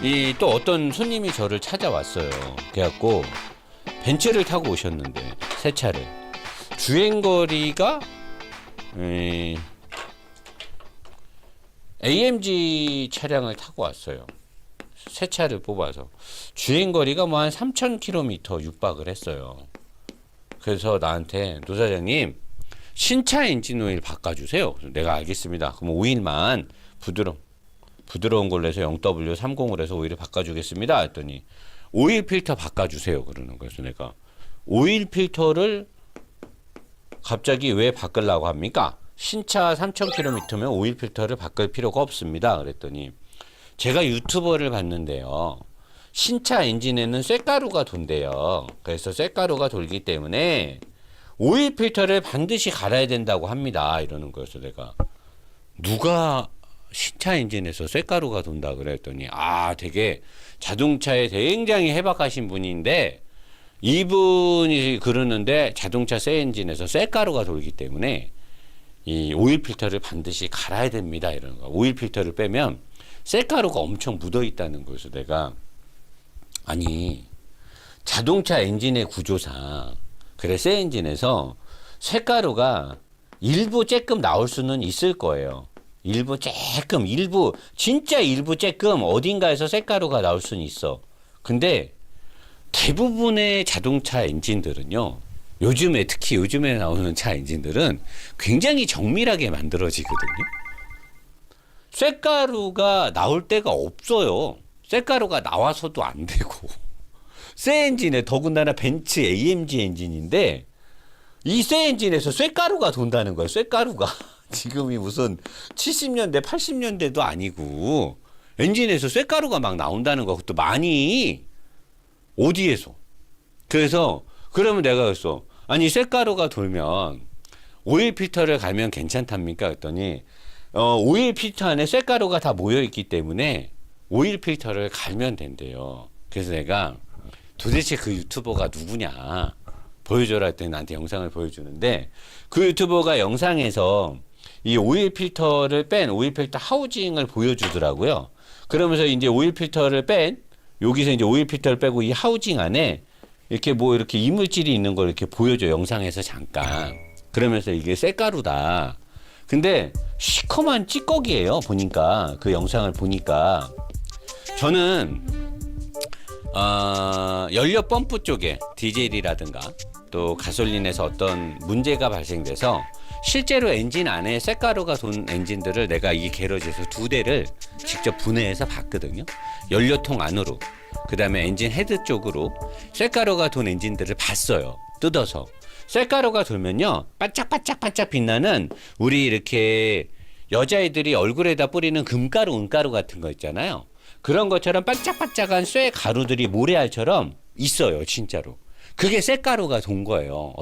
이 또 어떤 손님이 저를 찾아왔어요. 그래갖고 벤츠를 타고 오셨는데 새 차를 주행거리가 AMG 차량을 타고 왔어요. 새 차를 뽑아서 주행거리가 뭐 한 3,000km 육박을 했어요. 그래서 나한테 노 사장님 신차 엔진오일 바꿔주세요. 내가 알겠습니다. 그럼 5일만 부드러운 걸로 해서 0W30으로 해서 오일을 바꿔주겠습니다. 했더니 오일 필터 바꿔주세요. 그러는 거예요. 그래서 내가 오일 필터를 갑자기 왜 바꾸려고 합니까? 신차 3,000km면 오일 필터를 바꿀 필요가 없습니다. 그랬더니 제가 유튜버를 봤는데요. 신차 엔진에는 쇳가루가 돈대요. 그래서 쇳가루가 돌기 때문에 오일 필터를 반드시 갈아야 된다고 합니다. 이러는 거였어. 내가 누가 신차 엔진에서 쇳가루가 돈다 그랬더니 되게 자동차에 굉장히 해박하신 분인데 이분이 그러는데 자동차 새 엔진에서 쇳가루가 돌기 때문에 이 오일 필터를 반드시 갈아야 됩니다. 이러는 거. 오일 필터를 빼면 쇳가루가 엄청 묻어 있다는 거여서 내가 아니 자동차 엔진의 구조상 그래 새 엔진에서 쇳가루가 일부 쬐끔 나올 수는 있을 거예요. 일부 진짜 일부 쬐끔 어딘가에서 쇳가루가 나올 수는 있어. 근데 대부분의 자동차 엔진들은요. 특히 요즘에 나오는 차 엔진들은 굉장히 정밀하게 만들어지거든요. 쇳가루가 나올 데가 없어요. 쇳가루가 나와서도 안 되고. 새 엔진에 더군다나 벤츠 AMG 엔진인데 이 새 엔진에서 쇳가루가 돈다는 거예요. 쇳가루가. 지금이 무슨 70년대, 80년대도 아니고 엔진에서 쇳가루가 막 나온다는 거. 그것도 많이 어디에서. 그래서 그러면 내가 그랬어. 아니 쇳가루가 돌면 오일 필터를 갈면 괜찮답니까? 그랬더니 오일 필터 안에 쇳가루가 다 모여있기 때문에 오일 필터를 갈면 된대요. 그래서 내가 도대체 그 유튜버가 누구냐 보여줘라 했더니 나한테 영상을 보여주는데 그 유튜버가 영상에서 이 오일 필터를 뺀 오일 필터 하우징을 보여주더라고요. 그러면서 이제 오일 필터를 뺀 여기서 이제 오일 필터를 빼고 이 하우징 안에 이렇게 이렇게 이물질이 있는 걸 이렇게 보여줘 영상에서 잠깐. 그러면서 이게 쇳가루다. 근데 시커먼 찌꺼기예요. 보니까 그 영상을 보니까 저는 연료 펌프 쪽에 디젤이라든가 또 가솔린에서 어떤 문제가 발생돼서 실제로 엔진 안에 쇳가루가 돈 엔진들을 내가 이 게러지에서 2대를 직접 분해해서 봤거든요. 연료통 안으로. 그 다음에 엔진 헤드 쪽으로 쇳가루가 돈 엔진들을 봤어요. 뜯어서. 쇳가루가 돌면요. 반짝반짝 빛나는 우리 이렇게 여자애들이 얼굴에다 뿌리는 금가루, 은가루 같은 거 있잖아요. 그런 것처럼 반짝반짝한 쇠 가루들이 모래알처럼 있어요. 진짜로. 그게 쇳가루가 돈 거예요.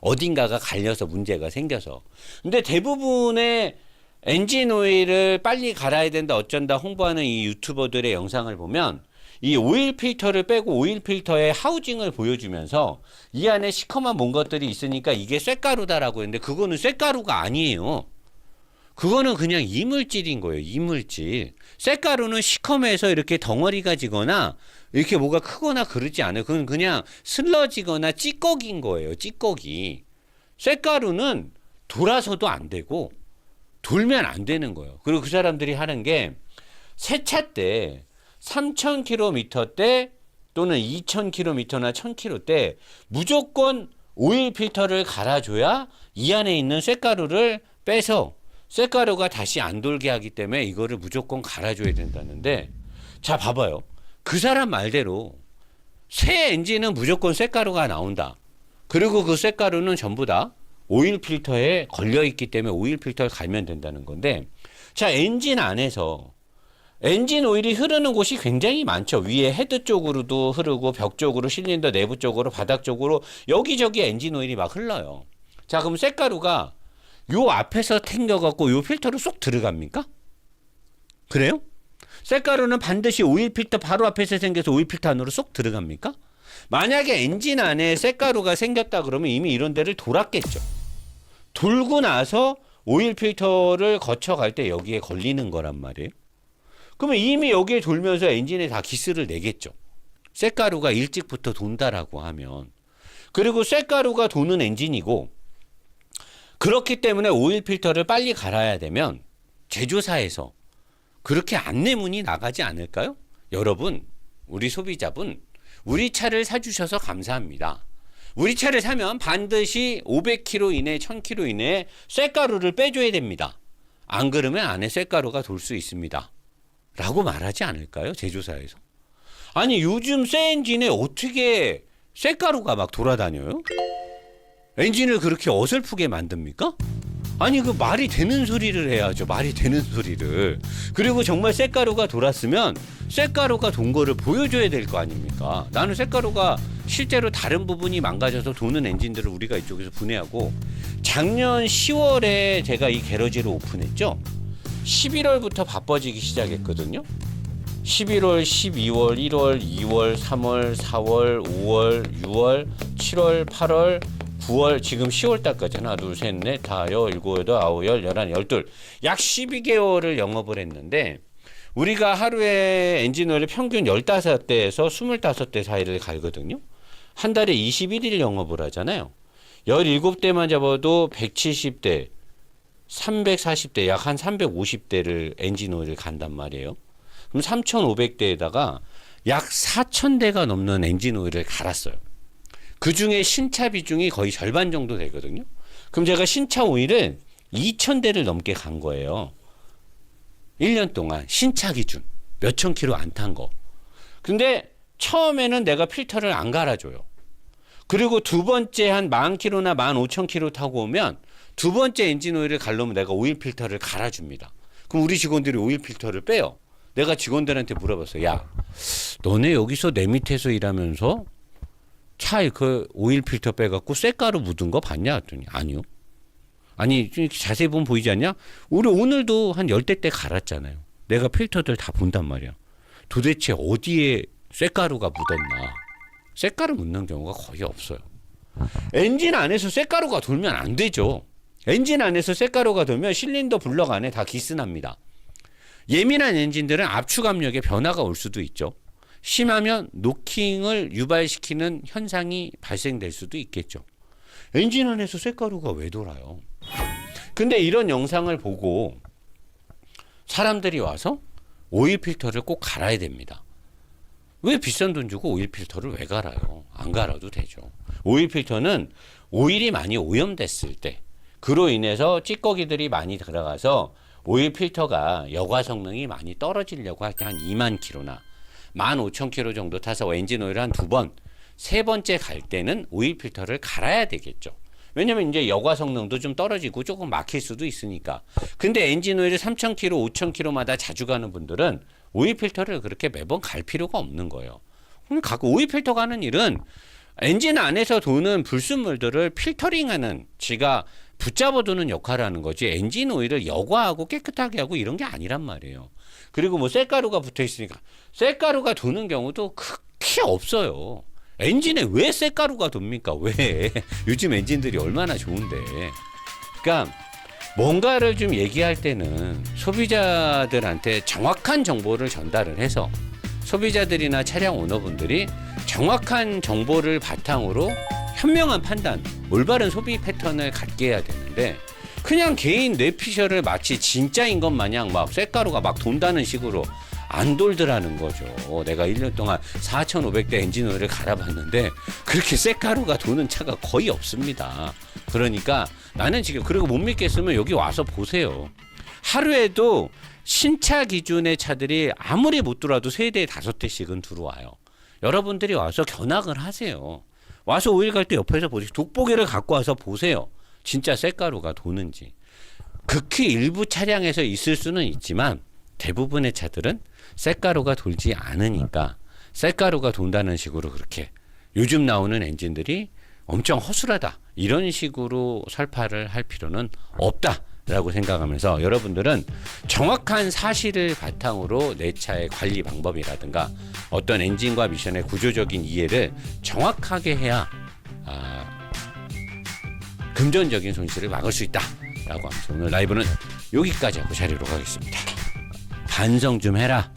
어딘가가 갈려서 문제가 생겨서. 근데 대부분의 엔진 오일을 빨리 갈아야 된다 어쩐다 홍보하는 이 유튜버들의 영상을 보면 이 오일 필터를 빼고 오일 필터의 하우징을 보여주면서 이 안에 시커먼 뭔 것들이 있으니까 이게 쇳가루다라고 했는데 그거는 쇳가루가 아니에요. 그거는 그냥 이물질인 거예요. 이물질. 쇳가루는 시커매서 이렇게 덩어리가 지거나 이렇게 뭐가 크거나 그러지 않아요. 그건 그냥 슬러지거나 찌꺼기인 거예요. 찌꺼기. 쇳가루는 돌아서도 안 되고 돌면 안 되는 거예요. 그리고 그 사람들이 하는 게 세차 때 3,000km 때 또는 2,000km나 1,000km 때 무조건 오일 필터를 갈아줘야 이 안에 있는 쇳가루를 빼서 쇳가루가 다시 안 돌게 하기 때문에 이거를 무조건 갈아줘야 된다는데 자 봐봐요. 그 사람 말대로 새 엔진은 무조건 쇳가루가 나온다. 그리고 그 쇳가루는 전부 다 오일 필터에 걸려있기 때문에 오일 필터를 갈면 된다는 건데 자 엔진 안에서 엔진 오일이 흐르는 곳이 굉장히 많죠. 위에 헤드 쪽으로도 흐르고 벽 쪽으로 실린더 내부 쪽으로 바닥 쪽으로 여기저기 엔진 오일이 막 흘러요. 자 그럼 쇳가루가 요 앞에서 탱겨갖고 요 필터로 쏙 들어갑니까? 그래요? 쇳가루는 반드시 오일 필터 바로 앞에서 생겨서 오일 필터 안으로 쏙 들어갑니까? 만약에 엔진 안에 쇳가루가 생겼다 그러면 이미 이런 데를 돌았겠죠. 돌고 나서 오일 필터를 거쳐갈 때 여기에 걸리는 거란 말이에요. 그러면 이미 여기에 돌면서 엔진에 다 기스를 내겠죠. 쇳가루가 일찍부터 돈다라고 하면. 그리고 쇳가루가 도는 엔진이고, 그렇기 때문에 오일 필터를 빨리 갈아야 되면 제조사에서 그렇게 안내문이 나가지 않을까요? 여러분, 우리 소비자분, 우리 차를 사주셔서 감사합니다. 우리 차를 사면 반드시 500km 이내, 1000km 이내에 쇳가루를 빼줘야 됩니다. 안 그러면 안에 쇳가루가 돌 수 있습니다. 라고 말하지 않을까요? 제조사에서. 아니, 요즘 새 엔진에 어떻게 쇳가루가 막 돌아다녀요? 엔진을 그렇게 어설프게 만듭니까? 아니, 그 말이 되는 소리를 해야죠. 말이 되는 소리를. 그리고 정말 쇳가루가 돌았으면 쇳가루가 돈 거를 보여줘야 될 거 아닙니까? 나는 쇳가루가 실제로 다른 부분이 망가져서 도는 엔진들을 우리가 이쪽에서 분해하고, 작년 10월에 제가 이 게러지를 오픈했죠. 11월부터 바빠지기 시작했거든요. 11월, 12월, 1월, 2월, 3월, 4월, 5월, 6월, 7월, 8월, 9월, 지금 10월 달까지 하나, 둘, 셋, 넷, 다, 여, 일곱, 여덟, 아홉, 열, 열한, 열둘, 약 12개월을 영업을 했는데, 우리가 하루에 엔진오일을 평균 15대에서 25대 사이를 갈거든요. 한 달에 21일 영업을 하잖아요. 17대만 잡아도 170대, 340대, 약 한 350대를 엔진오일을 간단 말이에요. 그럼 3,500대에다가 약 4,000대가 넘는 엔진오일을 갈았어요. 그 중에 신차 비중이 거의 절반 정도 되거든요. 그럼 제가 신차 오일을 2,000대를 넘게 간 거예요. 1년 동안 신차 기준 몇천 킬로 안 탄 거. 근데 처음에는 내가 필터를 안 갈아줘요. 그리고 두 번째 한 10,000km나 15,000km 타고 오면 두 번째 엔진 오일을 갈려면 내가 오일 필터를 갈아줍니다. 그럼 우리 직원들이 오일 필터를 빼요. 내가 직원들한테 물어봤어요. 야, 너네 여기서 내 밑에서 일하면서 차에 그 오일 필터 빼갖고 쇳가루 묻은 거 봤냐? 했더니 아니요. 아니, 자세히 보면 보이지 않냐? 우리 오늘도 한 10대 갈았잖아요. 내가 필터들 다 본단 말이야. 도대체 어디에 쇳가루가 묻었나? 쇳가루 묻는 경우가 거의 없어요. 엔진 안에서 쇳가루가 돌면 안 되죠. 엔진 안에서 쇳가루가 돌면 실린더 블럭 안에 다 기스납니다. 예민한 엔진들은 압축 압력에 변화가 올 수도 있죠. 심하면 노킹을 유발시키는 현상이 발생될 수도 있겠죠. 엔진 안에서 쇳가루가 왜 돌아요? 근데 이런 영상을 보고 사람들이 와서 오일 필터를 꼭 갈아야 됩니다. 왜 비싼 돈 주고 오일 필터를 왜 갈아요? 안 갈아도 되죠. 오일 필터는 오일이 많이 오염됐을 때, 그로 인해서 찌꺼기들이 많이 들어가서 오일 필터가 여과 성능이 많이 떨어지려고 할 때 한 2만 킬로나 15,000km 정도 타서 엔진 오일을 한 두 번, 세 번째 갈 때는 오일 필터를 갈아야 되겠죠. 왜냐면 이제 여과 성능도 좀 떨어지고 조금 막힐 수도 있으니까. 근데 엔진 오일을 3,000km, 5,000km마다 자주 가는 분들은 오일 필터를 그렇게 매번 갈 필요가 없는 거예요. 그럼 가끔 오일 필터 가는 일은 엔진 안에서 도는 불순물들을 필터링하는, 지가 붙잡아두는 역할을 하는 거지, 엔진 오일을 여과하고 깨끗하게 하고 이런 게 아니란 말이에요. 그리고 뭐 쇳가루가 붙어 있으니까 쇳가루가 도는 경우도 크게 없어요. 엔진에 왜 쇳가루가 돕니까? 왜? 요즘 엔진들이 얼마나 좋은데. 그러니까 뭔가를 좀 얘기할 때는 소비자들한테 정확한 정보를 전달을 해서 소비자들이나 차량 오너분들이 정확한 정보를 바탕으로 현명한 판단, 올바른 소비 패턴을 갖게 해야 되는데, 그냥 개인 뇌피셜을 마치 진짜인 것 마냥 막 쇳가루가 막 돈다는 식으로 안 돌더라는 거죠. 내가 1년 동안 4,500대 엔진 오일을 갈아봤는데 그렇게 쇳가루가 도는 차가 거의 없습니다. 그러니까 나는 지금, 그리고 못 믿겠으면 여기 와서 보세요. 하루에도 신차 기준의 차들이 아무리 못 들어와도 3대, 5대씩은 들어와요. 여러분들이 와서 견학을 하세요. 와서 오일 갈 때 옆에서 보세요. 돋보기를 갖고 와서 보세요. 진짜 쇳가루가 도는지. 극히 일부 차량에서 있을 수는 있지만 대부분의 차들은 쇳가루가 돌지 않으니까 쇳가루가 돈다는 식으로 그렇게 요즘 나오는 엔진들이 엄청 허술하다, 이런 식으로 설파를 할 필요는 없다라고 생각하면서, 여러분들은 정확한 사실을 바탕으로 내 차의 관리 방법이라든가 어떤 엔진과 미션의 구조적인 이해를 정확하게 해야 금전적인 손실을 막을 수 있다라고 하면서 오늘 라이브는 여기까지 하고 자리로 가겠습니다. 반성 좀 해라.